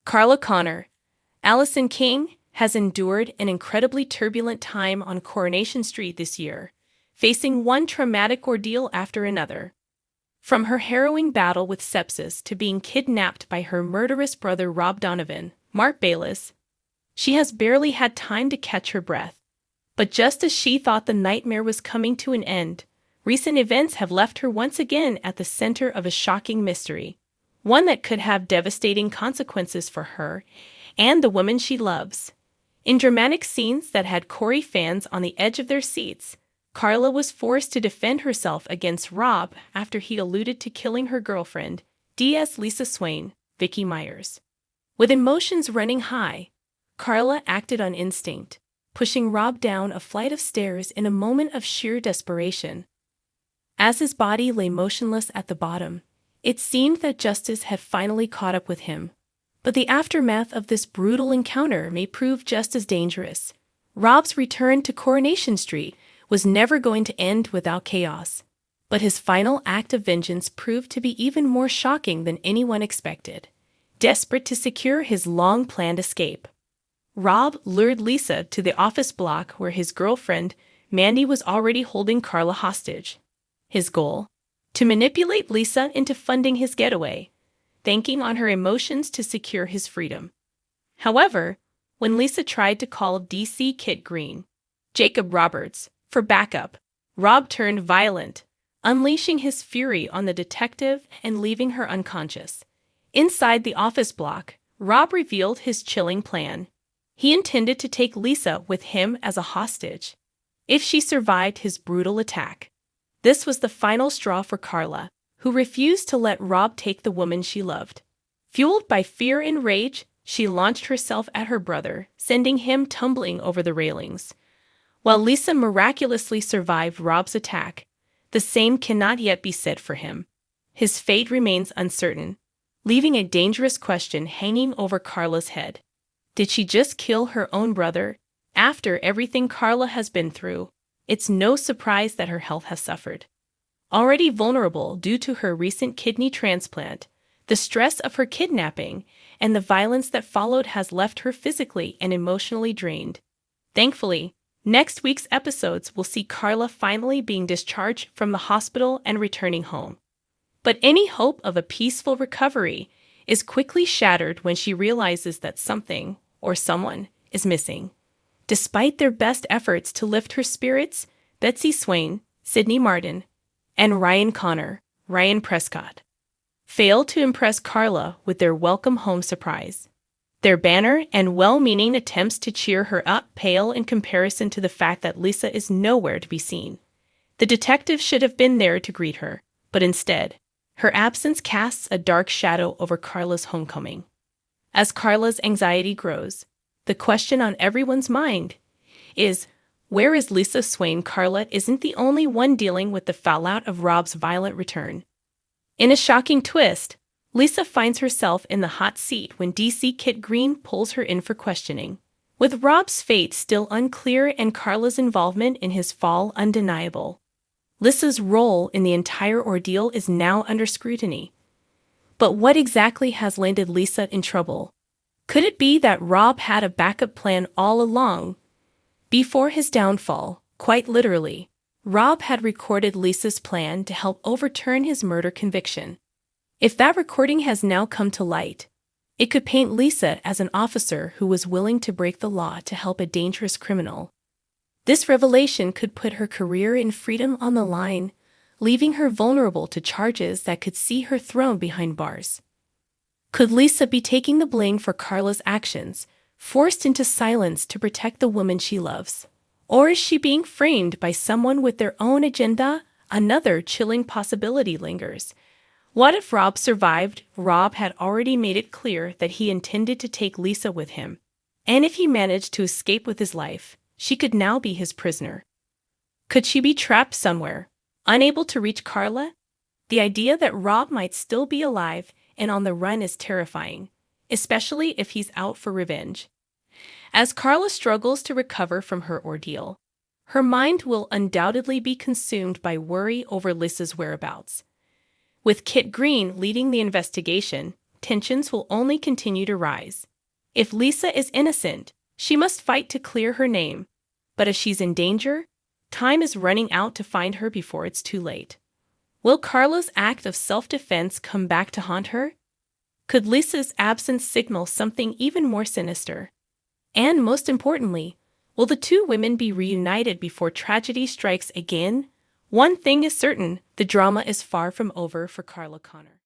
Carla Connor, Allison King, has endured an incredibly turbulent time on Coronation Street this year, facing one traumatic ordeal after another. From her harrowing battle with sepsis to being kidnapped by her murderous brother Rob Donovan, Mark Bayless, she has barely had time to catch her breath. But just as she thought the nightmare was coming to an end, recent events have left her once again at the center of a shocking mystery, one that could have devastating consequences for her and the woman she loves. In dramatic scenes that had Corey fans on the edge of their seats, Carla was forced to defend herself against Rob after he alluded to killing her girlfriend, Lisa Swain, Vicky Myers. With emotions running high, Carla acted on instinct, pushing Rob down a flight of stairs in a moment of sheer desperation. As his body lay motionless at the bottom, it seemed that justice had finally caught up with him. But the aftermath of this brutal encounter may prove just as dangerous. Rob's return to Coronation Street was never going to end without chaos. But his final act of vengeance proved to be even more shocking than anyone expected. Desperate to secure his long-planned escape, Rob lured Lisa to the office block where his girlfriend, Mandy, was already holding Carla hostage. His goal? To manipulate Lisa into funding his getaway, banking on her emotions to secure his freedom. However, when Lisa tried to call DC Kit Green, Jacob Roberts, for backup, Rob turned violent, unleashing his fury on the detective and leaving her unconscious. Inside the office block, Rob revealed his chilling plan. He intended to take Lisa with him as a hostage, if she survived his brutal attack. This was the final straw for Carla, who refused to let Rob take the woman she loved. Fueled by fear and rage, she launched herself at her brother, sending him tumbling over the railings. While Lisa miraculously survived Rob's attack, the same cannot yet be said for him. His fate remains uncertain, leaving a dangerous question hanging over Carla's head. Did she just kill her own brother? After everything Carla has been through, it's no surprise that her health has suffered. Already vulnerable due to her recent kidney transplant, the stress of her kidnapping and the violence that followed has left her physically and emotionally drained. Thankfully, next week's episodes will see Carla finally being discharged from the hospital and returning home. But any hope of a peaceful recovery is quickly shattered when she realizes that something or someone is missing. Despite their best efforts to lift her spirits, Betsy Swain, Sidney Martin, and Ryan Prescott, failed to impress Carla with their welcome home surprise. Their banner and well-meaning attempts to cheer her up pale in comparison to the fact that Lisa is nowhere to be seen. The detective should have been there to greet her, but instead, her absence casts a dark shadow over Carla's homecoming. As Carla's anxiety grows, the question on everyone's mind is, where is Lisa Swain? Carla isn't the only one dealing with the fallout of Rob's violent return. In a shocking twist, Lisa finds herself in the hot seat when DC Kit Green pulls her in for questioning. With Rob's fate still unclear and Carla's involvement in his fall undeniable, Lisa's role in the entire ordeal is now under scrutiny. But what exactly has landed Lisa in trouble? Could it be that Rob had a backup plan all along? Before his downfall, quite literally, Rob had recorded Lisa's plan to help overturn his murder conviction. If that recording has now come to light, it could paint Lisa as an officer who was willing to break the law to help a dangerous criminal. This revelation could put her career and freedom on the line, leaving her vulnerable to charges that could see her thrown behind bars. Could Lisa be taking the blame for Carla's actions, forced into silence to protect the woman she loves? Or is she being framed by someone with their own agenda? Another chilling possibility lingers. What if Rob survived? Rob had already made it clear that he intended to take Lisa with him. And if he managed to escape with his life, she could now be his prisoner. Could she be trapped somewhere, unable to reach Carla? The idea that Rob might still be alive and on the run is terrifying, especially if he's out for revenge. As Carla struggles to recover from her ordeal, her mind will undoubtedly be consumed by worry over Lisa's whereabouts. With Kit Green leading the investigation, tensions will only continue to rise. If Lisa is innocent, she must fight to clear her name. But if she's in danger, time is running out to find her before it's too late. Will Carla's act of self-defense come back to haunt her? Could Lisa's absence signal something even more sinister? And most importantly, will the two women be reunited before tragedy strikes again? One thing is certain, the drama is far from over for Carla Connor.